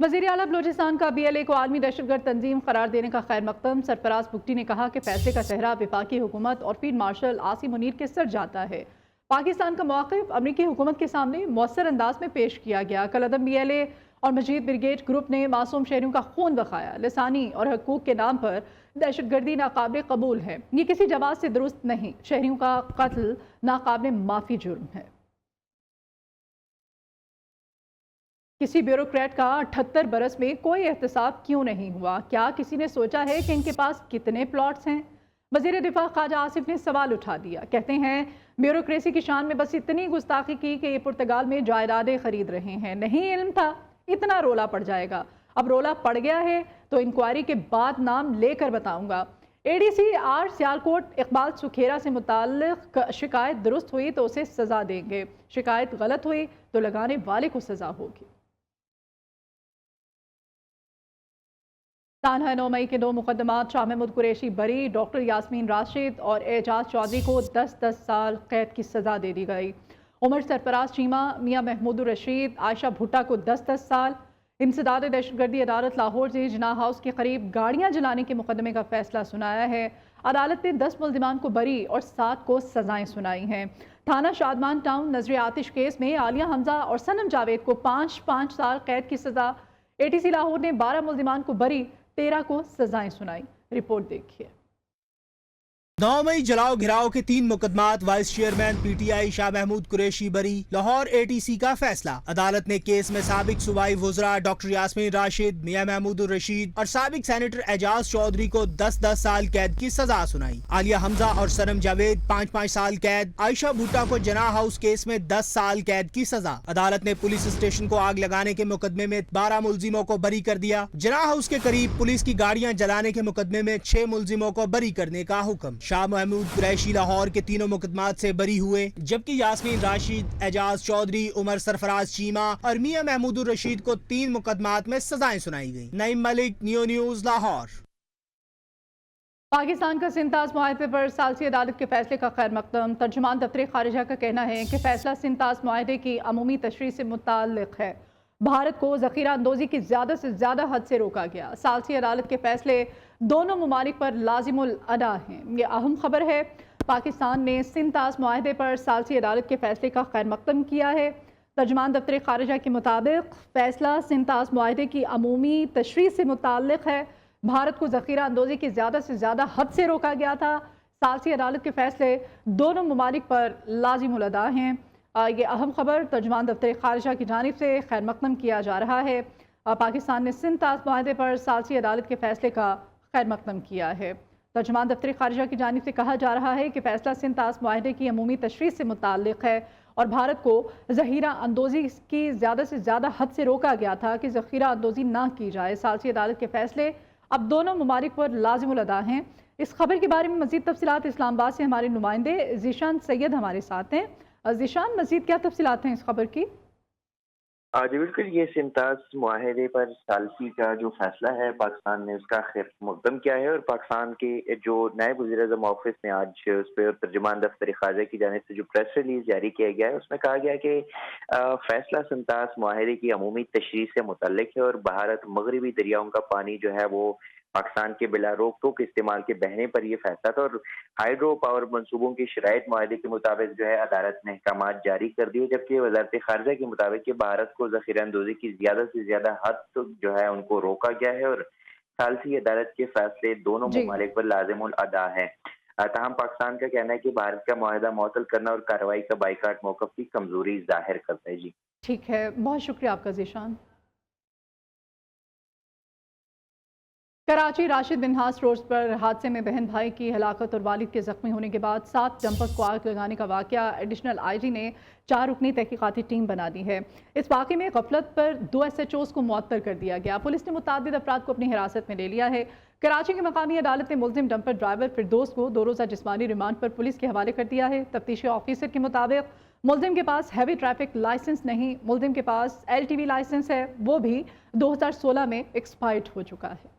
वज़ीर आला बलूचिस्तान का BLA को आलमी दहशतगर्द तंजीम करार देने का खैर मकदम। सरफराज बुगटी ने कहा कि फैसले का सेहरा वफाकी हुकूमत और फील्ड मार्शल आसिम मुनीर के सर जाता है। पाकिस्तान का मौक़िफ़ अमरीकी हुकूमत के सामने मौसर अंदाज में पेश किया गया। कल अदम BLA और मजीद ब्रिगेड ग्रुप ने मासूम शहरियों का खून बहाया। लसानी और हकूक़ के नाम पर दहशतगर्दी नाकाबिल कबूल है। ये किसी जमात से दुरुस्त नहीं। शहरियों का कत्ल नाकाबिल माफ़ी जुर्म है। किसी ब्यूरोक्रेट का 78 बरस में कोई एहतसाब क्यों नहीं हुआ? क्या किसी ने सोचा है कि इनके पास कितने प्लॉट्स हैं? वज़ीर दिफा ख्वाजा आसिफ ने सवाल उठा दिया। कहते हैं ब्यूरोक्रेसी की शान में बस इतनी गुस्ताखी की कि ये पुर्तगाल में जायदादें खरीद रहे हैं। नहीं इल्म था इतना रोला पड़ जाएगा। अब रोला पड़ गया है तो इंक्वायरी के बाद नाम लेकर बताऊंगा। ADC आर सियालकोट इकबाल सुखेरा से मुताल्लिक शिकायत दुरुस्त हुई तो उसे सजा देंगे, शिकायत गलत हुई तो लगाने वाले को सजा होगी। तानहा 9 मई के 2 मुकदमात शाह महमूद कुरैशी बरी, डॉक्टर यास्मीन राशिद और एजाज चौधरी को 10-10 साल कैद की सजा दे दी गई। उमर सरफराज चीमा, मियां महमूद रशीद, आयशा भुट्टा को 10-10 साल। इंसदाद दहशतगर्दी अदालत लाहौर से जिनाह हाउस के करीब गाड़ियां जलाने के मुकदमे का फैसला सुनाया है। अदालत ने 10 मुल्जिमान को बरी और 7 को सजाएं सुनाई हैं। थाना शादमान टाउन नजर आतिश केस में आलिया हमजा और सनम जावेद को 5-5 साल कैद की सजा। ATC लाहौर ने 12 मुल्जिमान को बरी, 13 को सजाएं सुनाई। रिपोर्ट देखिए। 9 मई जलाओ घिराव के 3 मुकदमात, vice chairman PTI Shah Mahmood Qureshi बरी। लाहौर ATC का फैसला। अदालत ने केस में साबिक सूबाई वुज़रा डॉक्टर यास्मीन राशिद, मियां महमूद रशीद और साबिक सेनेटर एजाज चौधरी को 10-10 साल कैद की सजा सुनाई। आलिया हमजा और सनम जावेद 5-5 साल कैद। आयशा भुट्टा को जिनाह हाउस केस में 10 साल कैद की सजा। अदालत ने पुलिस स्टेशन को आग लगाने के मुकदमे में 12 मुल्जिमों को बरी कर दिया। जिनाह हाउस के करीब पुलिस की गाड़ियां जलाने के मुकदमे में 6 मुल्जिमों को बरी करने का हुक्म। शाह महमूद कुरैशी लाहौर के तीनों मुकदमात से बरी हुए, जबकि यास्मीन राशिद, एजाज चौधरी, उमर सरफराज चीमा और मियां महमूद रशीद को 3 मुकदमात में सजाएं सुनाई गई। Naeem Malik, neo news, Lahore. पाकिस्तान का सिंताज मुआहदे पर सालसी अदालत के फैसले का खैर मकदम। तर्जुमान दफ्तर खारिजा का कहना है कि फैसला सिंताज मुआहदे की अमूमी तशरीह से मुताल्लिक है। भारत को ज़ख़ीरा अंदोज़ी की ज़्यादा से ज़्यादा हद से रोका गया। सालसी अदालत के फैसले दोनों ममालिक पर लाजिमुल अदा हैं। ये अहम खबर है। पाकिस्तान ने सिंताज मुआहदे पर सालसी अदालत के फैसले का खैर मकदम किया है। तर्जुमान दफ्तर खारिजा के मुताबिक फैसला सिंताज मुआहदे की अमूमी तशरीह से मुताल्लिक है। भारत को ज़ख़ीरा अंदोज़ी की ज़्यादा से ज़्यादा हद से रोका गया था। सालसी अदालत के फैसले दोनों ममालिक पर लाजिमुल अदा हैं। ये अहम खबर तर्जुमान दफ्तर खारिजा की जानिब से खैर मकदम किया जा रहा है। पाकिस्तान ने सिंताज मुआहदे पर सालसी अदालत के फैसले का खैर मकदम किया है। तर्जुमान दफ्तर खारिजा की जानिब से कहा जा रहा है कि फैसला सिंताज मुआहदे की अमूमी तशरीह से मुताल्लिक है और भारत को ज़ख़ीरा अंदोज़ी की ज़्यादा से ज़्यादा हद से रोका गया था कि ज़ख़ीरा अंदोज़ी ना की जाए। सालसी अदालत के फैसले अब दोनों ममालिक पर लाजिमुल अदा हैं। इस खबर के बारे में मज़ीद तफसीलात इस्लामाबाद से हमारे नुमाइंदे ज़ीशान सैयद हमारे साथ हैं। ज़ीशान, मज़ीद क्या तफसीलात हैं इस खबर की? जी बिल्कुल, ये सिंताज मुआहदे पर सालसी का जो फैसला है पाकिस्तान ने उसका खैर मुकदम किया है और पाकिस्तान के जो नायब वज़ीर-ए-आज़म ऑफिस ने आज उस पर तर्जुमान दफ्तर खारिजा की जानिब से जो प्रेस रिलीज जारी किया गया है उसमें कहा गया कि फैसला सिंताज मुआहदे की अमूमी तशरीह से मुतल्लिक है और भारत मगरबी दरियाओं का पानी जो है वो पाकिस्तान के बिला रोक टोक इस्तेमाल के बहने पर यह फैसला था और हाइड्रो पावर मंसूबों की शराइत मुआहदे के मुताबिक जो है अदालत ने अहकामात जारी कर दिए, जबकि वज़ारत खारिजा के मुताबिक भारत को ज़ख़ीरा अंदोज़ी की ज़्यादा से ज़्यादा हद तक जो है उनको रोका गया है और सालसी अदालत के फैसले दोनों जी ममालिक पर लाजिमुल अदा है। ताहम पाकिस्तान का कहना है कि भारत का मुआहदा मुअत्तल करना और कार्रवाई का बाइकाट मौक़िफ़ की कमज़ोरी ज़ाहिर करता है। जी ठीक है, बहुत शुक्रिया आपका ज़ीशान। कराची राशिद बिनहास रोड पर हादसे में बहन भाई की हलाकत और वालिद के जख्मी होने के बाद 7 डंपर्स को आग लगाने का वाकया। एडिशनल IG ने 4 रुकनी तहकीकाती टीम बना दी है। इस वाक़े में गफलत पर 2 SHOs को मुअत्तल कर दिया गया। पुलिस ने मुतअद्दिद अफराद को अपनी हिरासत में ले लिया है। कराची की मकामी अदालत ने मुल्जिम डंपर ड्राइवर फिरदौस को 2 रोज़ा जिस्मानी रिमांड पर पुलिस के हवाले कर दिया है। तफ्तीशी ऑफिसर के मुताबिक मुल्जिम के पास हैवी ट्रैफिक लाइसेंस नहीं, मुल्जिम के पास LTV लाइसेंस है, वो भी 2016 में एक्सपायर्ड हो चुका है।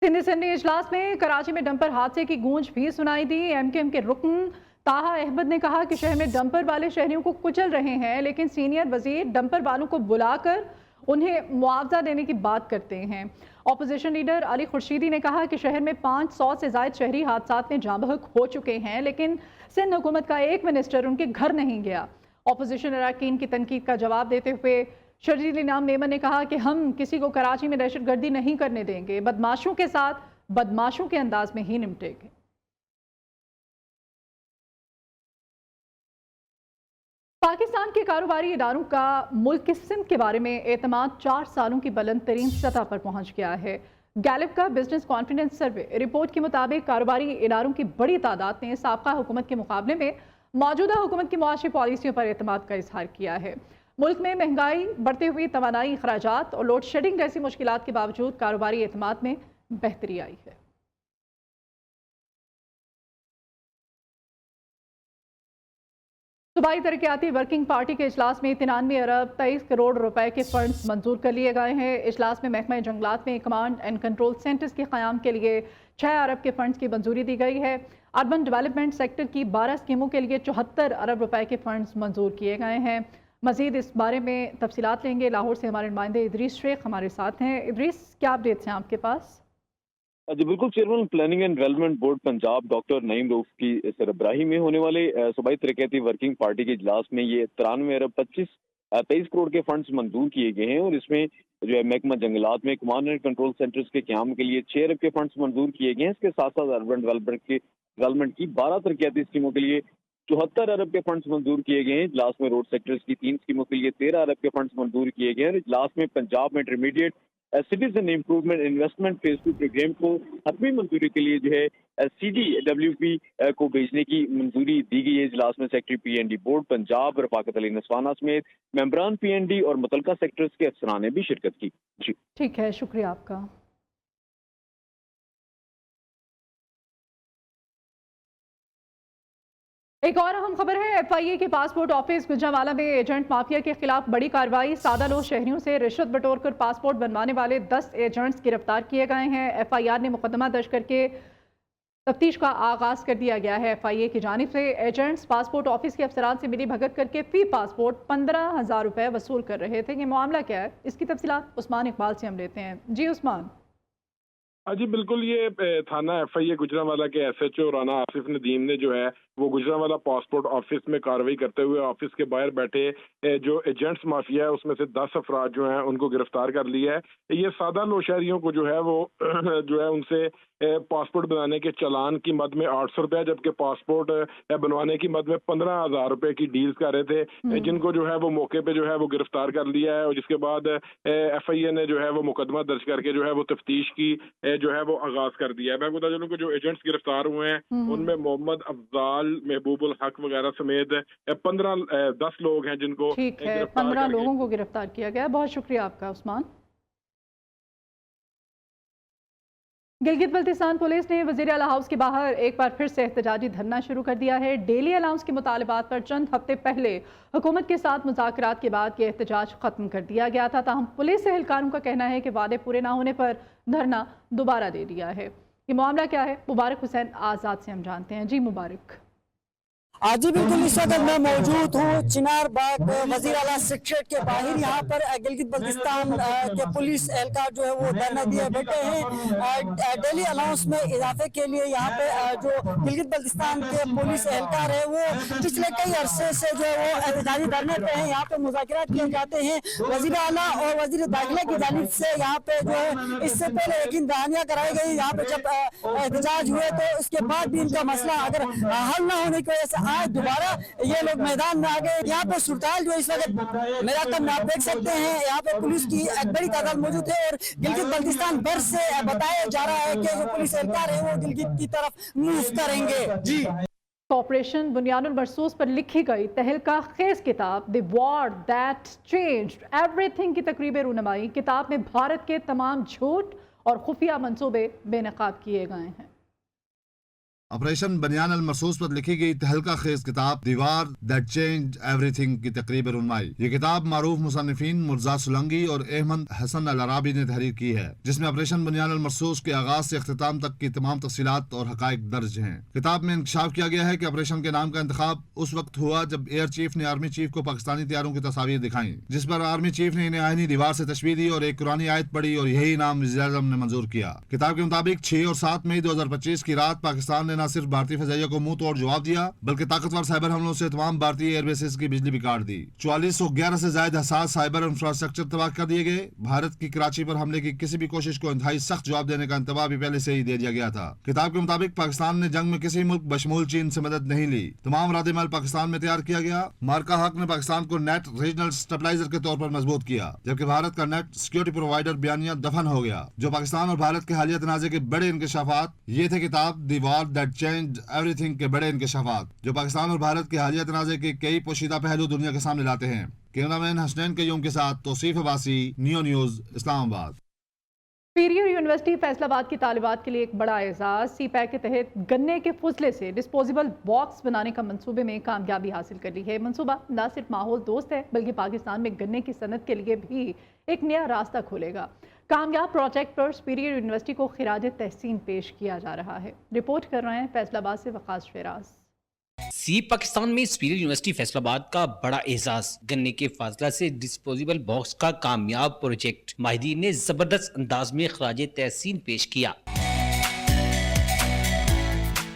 सिंध असेंबली इजलास में कराची में डंपर हादसे की गूंज भी सुनाई दी। MKM के रुकन ताहा अहमद ने कहा कि शहर में डंपर वाले शहरियों को कुचल रहे हैं, लेकिन सीनियर वजीर डंपर वालों को बुलाकर उन्हें मुआवजा देने की बात करते हैं। ऑपोजिशन लीडर अली खुर्शीदी ने कहा कि शहर में 500 से ज्यादा शहरी हादसात में जाँ बहक हो चुके हैं, लेकिन सिंध हुकूमत का एक मिनिस्टर उनके घर नहीं गया। ऑपोजिशन अरकान की तनकीद का जवाब देते हुए शर्जील इनाम मेमन ने कहा कि हम किसी को कराची में दहशतगर्दी नहीं करने देंगे, बदमाशों के साथ बदमाशों के अंदाज में ही निपटेंगे। पाकिस्तान के कारोबारी इदारों का मुल्क के सिंध के बारे में एतमाद 4 सालों की बुलंद तरीन सतह पर पहुंच गया है। गैलिप का बिजनेस कॉन्फिडेंस सर्वे रिपोर्ट के मुताबिक कारोबारी इदारों की बड़ी तादाद ने साबका हुकूमत के मुकाबले में मौजूदा हुकूमत की मुआशी पॉलिसियों पर एतमाद का इजहार किया है। मुल्क में महंगाई, बढ़ते हुए तवानाई अखराजात और लोड शेडिंग जैसी मुश्किलात के बावजूद कारोबारी एतमाद में बेहतरी आई है। सूबाई तरक्याती वर्किंग पार्टी के इजलास में 93 अरब 23 करोड़ रुपए के फंड्स मंजूर कर लिए गए हैं। इजलास में महकमा जंगलात में कमांड एंड कंट्रोल सेंटर्स के क़याम के लिए 6 अरब के फंड्स की मंजूरी दी गई है। अर्बन डेवलपमेंट सेक्टर की 12 स्कीमों के लिए 74 अरब रुपए के फंड्स मंजूर किए गए हैं। मजीद इस बारे में तफसीलात लेंगे। लाहौर से हमारे नुमाइंदे इदरीस शेख हमारे साथ हैं। इदरीस, क्या अपडेट्स हैं आपके पास? जी बिल्कुल, chairman planning and development board Punjab doctor Naeem Rauf की सरबराही में होने वाले सूबाई तरक्याती वर्किंग पार्टी के इजलास में ये 93 अरब 23 करोड़ के फंड्स मंजूर किए गए हैं और इसमें जो है महकमा जंगलात में कमांड एंड कंट्रोल सेंटर्स के क़याम के लिए 6 अरब के फंड्स मंजूर किए गए हैं। इसके साथ साथ अर्बन डेवलपमेंट की 12 तरक्याती स्कीमों के लिए 74 अरब के फंड्स मंजूर किए गए हैं। इजलास में रोड सेक्टर्स की 3 स्कीमों के लिए 13 अरब के फंड्स मंजूर किए गए हैं। इजलास में पंजाब में intermediate citizen improvement investment phase 2 programme को हतमी मंजूरी के लिए जो है CDWP को भेजने की मंजूरी दी गई है। इजलास में secretary PND board Punjab Rafaqat Ali Naswana समेत मेंबरान PND और मुतलका सेक्टर्स के अफसरान ने भी शिरकत की। जी ठीक है, शुक्रिया आपका। एक और अहम खबर है, FIA के पासपोर्ट ऑफिस गुजरांवाला में एजेंट माफिया के खिलाफ बड़ी कार्रवाई। सादा लोग शहरियों से रिश्वत बटोर कर पासपोर्ट बनवाने वाले 10 एजेंट्स गिरफ्तार किए गए हैं। FIR ने मुकदमा दर्ज करके तफ्तीश का आगाज कर दिया गया है। FIA की जानिब से एजेंट्स पासपोर्ट ऑफिस के अफसरान से मिली भगत करके फी पासपोर्ट 15,000 रुपए वसूल कर रहे थे। ये मामला क्या है, इसकी तफसीलात उस्मान इकबाल से हम लेते हैं। जी उस्मान। जी बिल्कुल, ये थाना FIA गुजरांवाला के SHO राना आसिफ नदीम ने जो है वो गुजरांवाला पासपोर्ट ऑफिस में कार्रवाई करते हुए ऑफिस के बाहर बैठे जो एजेंट्स माफिया है उसमें से 10 अफराद जो हैं उनको गिरफ्तार कर लिया है। ये सादा नौशहरियों को जो है वो जो है उनसे पासपोर्ट बनाने के चालान की मद में 800 रुपया, जबकि पासपोर्ट बनवाने की मद में 15,000 रुपए की डील्स कर रहे थे, जिनको जो है वो मौके पे जो है वो गिरफ्तार कर लिया है। और जिसके बाद FIA ने जो है वो मुकदमा दर्ज करके जो है वो तफ्तीश की जो है वो आगाज कर दिया है। मैं बता चलूं कि जो एजेंट्स गिरफ्तार हुए हैं उनमें मोहम्मद अफजाल, महबूबुल हक वगैरह समेत 10 लोग हैं जिनको ठीक है, 15 लोगों को गिरफ्तार किया गया। बहुत शुक्रिया आपका उस्मान। गिलगित बल्तिस्तान पुलिस ने वज़ीर आला हाउस के बाहर एक बार फिर से एहतजाजी धरना शुरू कर दिया है। डेली अलाउंस के मुतालबात पर चंद हफ्ते पहले हुकूमत के साथ मुज़ाकरात के बाद ये एहतजाज खत्म कर दिया गया था। ताहम पुलिस एहलकारों का कहना है कि वादे पूरे ना होने पर धरना दोबारा दे दिया है। ये मामला क्या है, मुबारक हुसैन आज़ाद से हम जानते हैं। जी मुबारक। जी बिल्कुल, इस वक्त मैं मौजूद हूँ चिनार बाग वज़ीर आला सेक्रेटरीट के बाहर। यहाँ पर गिलगित बल्तिस्तान के पुलिस एहलकार जो है वो धरना दिए बैठे हैं डेली अलाउंस में इजाफे के लिए। यहाँ पे जो गिलगित बल्तिस्तान के पुलिस एहलकार है वो पिछले कई अरसे से जो है वो एहतजाजी धरने पे हैं। यहाँ पे मुज़ाकरात किए जाते हैं वज़ीर आला और वज़ीर दाखिला की जानिब से। यहाँ पे जो है इससे पहले यकीन दहानियाँ कराई गई। यहाँ पे जब एहतजाज हुए तो इसके बाद भी इनका मसला अगर हल न होने की वजह से आज दोबारा ये लोग मैदान में आ गए। यहाँ पे सुरताल जो इस वक्त मेरा कम आप देख सकते हैं, यहाँ पे पुलिस की एक बड़ी तादाद मौजूद है और गिलगित बल्तिस्तान भर से बताया जा रहा है कि जो पुलिस एहलकार है वो गिलगित की तरफ मूव करेंगे। जी ऑपरेशन बुनियानुल मरसूस पर लिखी गई तहलका खेज किताब the war that changed everything की तकरीब रूनमाई। किताब में भारत के तमाम झूठ और खुफिया मंसूबे बेनकाब किए गए हैं। ऑपरेशन बनियान अल मरसूस पर लिखी गई तहलका खेज किताब दीवार दैट चेंज एवरीथिंग की तकरीब रुनमाई। ये किताब मारूफ मुसन्निफीन मुर्जा सुलंगी और अहमद हसन अल अराबी ने तहरीर की है, जिसमें ऑपरेशन बनियान अल मरसूस के आगाज से इख्तिताम तक की तमाम तफसीलात और हकाइक दर्ज हैं। किताब में इंकशाफ किया गया है कि ऑपरेशन के नाम का इंतखाब उस वक्त हुआ जब एयर चीफ ने आर्मी चीफ को पाकिस्तानी तैयारों की तस्वीर दिखाई, जिस पर आर्मी चीफ ने इन्हें आईनी दीवार से तशबीह दी और एक कुरानी आयत पढ़ी और यही नाम वज़ीर-ए-आज़म ने मंजूर किया। किताब के मुताबिक 6 और 7 मई 2025 की रात पाकिस्तान ने न सिर्फ भारतीय फजाइया को मुंह तोड़ जवाब दिया, बल्कि ताकतवर साइबर हमलों से तमाम भारतीय एयरबेसेस की बिजली भी काट दी। 4411 से ज्यादा हसास साइबर इंफ्रास्ट्रक्चर तबाह कर दिए गए। भारत की कराची पर हमले की किसी भी कोशिश को इंतहाई सख्त जवाब देने का इंतबाह भी पहले से ही दे दिया गया था। किताब के मुताबिक पाकिस्तान ने जंग में किसी मुल्क बशमूल चीन से मदद नहीं ली। तमाम रद्द-ए-अमल पाकिस्तान में तैयार किया गया। मार्का हक ने पाकिस्तान को नेट रीजनल स्टेबलाइजर के तौर पर मजबूत किया, जबकि भारत का नेट सिक्योरिटी प्रोवाइडर बयानिया दफन हो गया। जो पाकिस्तान और भारत के हालिया तनाज़े के बड़े इंकशाफात, ये थे किताब the war that changed everything के बड़े इंकशाफात, जो पाकिस्तान और भारत के हालिया तनाज़े के कई पोशीदा पहलू दुनिया के सामने लाते हैं। कैमरामैन हसनैन कयूम के साथ Tauseef Abbasi, Neo News, Islamabad. Superior University Faisalabad की तालिबात के लिए एक बड़ा एजाज। सीपैक के तहत गन्ने के फुजले से डिस्पोजेबल बॉक्स बनाने का मंसूबे में कामयाबी हासिल कर ली है। मंसूबा न सिर्फ माहौल दोस्त है, बल्कि पाकिस्तान में गन्ने की सनत के लिए भी एक नया रास्ता खोलेगा। कामयाब प्रोजेक्ट पर सुपीरियर यूनिवर्सिटी को खिराज तहसीन पेश किया जा रहा है। रिपोर्ट कर रहे हैं फैसलाबाद से वकास फेराज। सी पाकिस्तान में सुपीरियर यूनिवर्सिटी फैसलाबाद का बड़ा एजाज, गन्ने के फाजला से डिस्पोजेबल बॉक्स का कामयाब प्रोजेक्ट माहिदीन ने जबरदस्त अंदाज में खराज तहसीन पेश किया।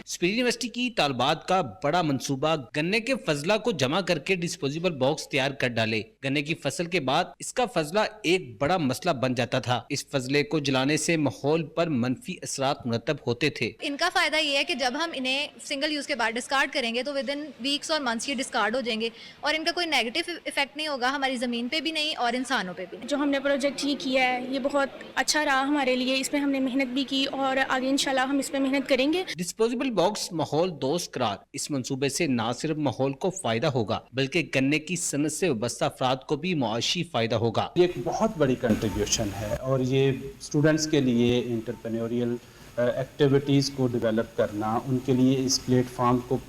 सुपीरियर यूनिवर्सिटी की तालबात का बड़ा मंसूबा गन्ने के फजला को जमा करके डिस्पोजेबल बॉक्स तैयार कर डाले। गन्ने की फसल के बाद इसका फजला एक बड़ा मसला बन जाता था। इस फजले को जलाने से माहौल पर मनफी असरात मुरतब होते थे। इनका फायदा ये है कि जब हम इन्हें सिंगल यूज के बाद डिस्कार्ड करेंगे तो विद इन वीक्स और मंथ्स ये डिस्कार्ड हो जाएंगे और इनका कोई नेगेटिव इफेक्ट नहीं होगा हमारी ज़मीन पे भी नहीं और इंसानों पे भी। जो हमने प्रोजेक्ट ये किया है ये बहुत अच्छा रहा हमारे लिए, इसमें हमने मेहनत भी की और आगे इंशाल्लाह हम इस पे मेहनत करेंगे। डिस्पोजेबल बॉक्स माहौल दोस्त करार, इस मंसूबे से न सिर्फ माहौल को फायदा होगा बल्कि गन्ने की सनत से वाबस्ता अफराद को भी मुआशी फायदा होगा। ये एक बहुत बड़ी कंट्रीब्यूशन है और ये स्टूडेंट्स के लिए इंटरप्रेन्योरियल एक्टिविटीज़ को डेवलप करना, उनके लिए इस प्लेटफॉर्म को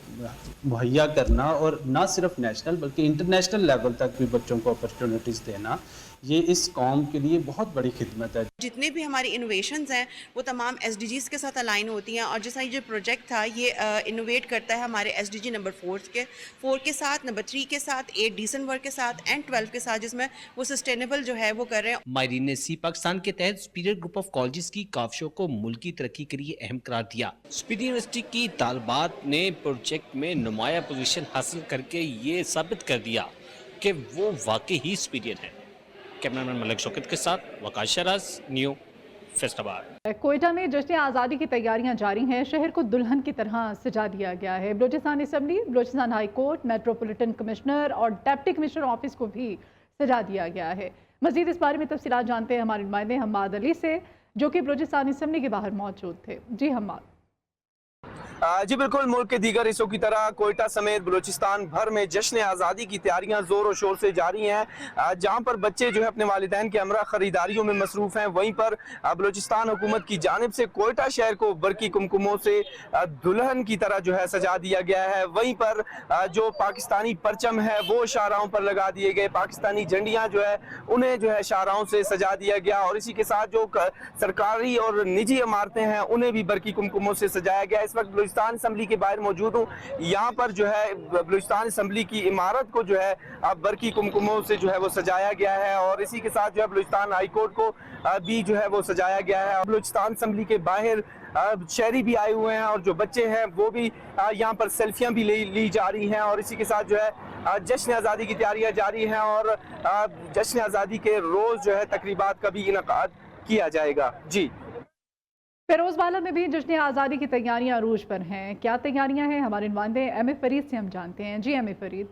मुहैया करना और ना सिर्फ नेशनल बल्कि इंटरनेशनल लेवल तक भी बच्चों को अपॉर्चुनिटीज़ देना, ये इस कौम के लिए बहुत बड़ी खिदमत है। जितने भी हमारी इनोवेशंस हैं वो तमाम SDGs के साथ अलाइन होती हैं और जैसा ये प्रोजेक्ट था ये इनोवेट करता है हमारे SDG नंबर 4 के साथ, नंबर 3 के साथ, 8 डिसेंट वर्क के साथ एंड 12 के साथ, जिसमें वो सस्टेनेबल जो है वो कर रहे हैं। माहिरीन ने सी पाकिस्तान के तहत सुपीरियर ग्रुप ऑफ कॉलेजेस की काविशों को मुल्की तरक्की के लिए अहम करार दिया। सुपीरियर यूनिवर्सिटी की तालबात ने प्रोजेक्ट में नुमाया पोजीशन हासिल करके ये साबित कर दिया कि वो वाकई ही सुपीरियर है। कैमरामैन मलिक शौकत के साथ वकास शराज, न्यू फैसलाबाद। कोयटा में जश्न आज़ादी की तैयारियां जारी हैं। शहर को दुल्हन की तरह सजा दिया गया है। Balochistan assembly, Balochistan high court, metropolitan commissioner और डिप्टी कमिश्नर ऑफिस को भी सजा दिया गया है। मजीद इस बारे में तफसीलात जानते हैं हमारे नुमाइंदे हम्माद अली से, जो कि बलूचिस्तान असम्बली के बाहर मौजूद थे। जी हम्माद। जी बिल्कुल, मुल्क के दीगर हिस्सों की तरह कोयटा समेत बलूचिस्तान भर में जश्न आज़ादी की तैयारियां ज़ोर और शोर से जारी हैं। जहां पर बच्चे जो है अपने वालिदैन के हमरा ख़रीदारियों में मसरूफ़ हैं, वहीं पर बलूचिस्तान हुकूमत की जानिब से कोयटा शहर को बरकी कुमकुमों से दुल्हन की तरह जो है सजा दिया गया है। वहीं पर जो पाकिस्तानी परचम है वो शाहराहों पर लगा दिए गए, पाकिस्तानी झंडियाँ जो है उन्हें जो है शाहराहों से सजा दिया गया और इसी के साथ जो सरकारी और निजी इमारतें हैं उन्हें भी बरकी कुमकुमों से सजाया गया। इस वक्त बलूचिस्तान असम्बली के बाहर मौजूद हूँ। यहाँ पर जो है बलूचिस्तान असम्बली की इमारत को जो है बरकी कुमकुमों से जो है वो सजाया गया है और इसी के साथ जो है बलूचिस्तान हाई कोर्ट को भी जो है वो सजाया गया है। बलूचिस्तान असम्बली के बाहर शहरी भी आए हुए हैं और जो बच्चे हैं वो भी यहाँ पर सेल्फियाँ भी ली जा रही हैं और इसी के साथ जो है जश्न आज़ादी की तैयारियाँ जारी हैं और जश्न आज़ादी के रोज़ जो है तकरीबात का भी इनकाद किया जाएगा। जी, फिरोजबाला में भी जश्न आज़ादी की तैयारियां अरूज पर हैं। क्या तैयारियां हैं, हमारे नुमाइंदे एम ए फरीद से हम जानते हैं। G M A Farid.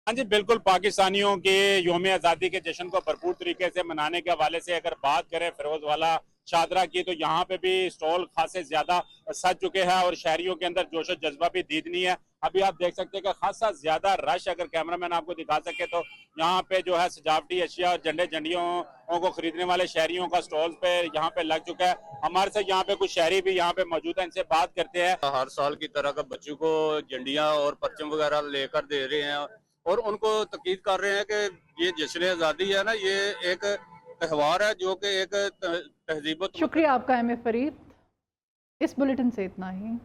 हाँ जी बिल्कुल, पाकिस्तानियों के यौम आज़ादी के जश्न को भरपूर तरीके से मनाने के हवाले से अगर बात करें फिरोजवाला शादरा की, तो यहाँ पे भी स्टॉल खासे ज्यादा सज चुके हैं और शहरियों के अंदर जोश जज्बा भी दीदनी है अभी आप देख सकते हैं कि खासा ज्यादा रश, अगर कैमरामैन आपको दिखा सके तो यहाँ पे जो है सजावटी अशिया और झंडे झंडियों को खरीदने वाले शहरियों का स्टॉल पे यहाँ पे लग चुका है। हमारे साथ यहाँ पे कुछ शहरी भी यहाँ पे मौजूद है, इनसे बात करते हैं। हर साल की तरह का बच्चों को झंडियाँ और परचम वगैरह लेकर दे रहे हैं और उनको ताकीद कर रहे हैं कि ये जश्न आज़ादी है ना, ये एक त्यौहार है जो कि एक तहजीब। शुक्रिया आपका एम ए फरीद। इस बुलेटिन से इतना ही।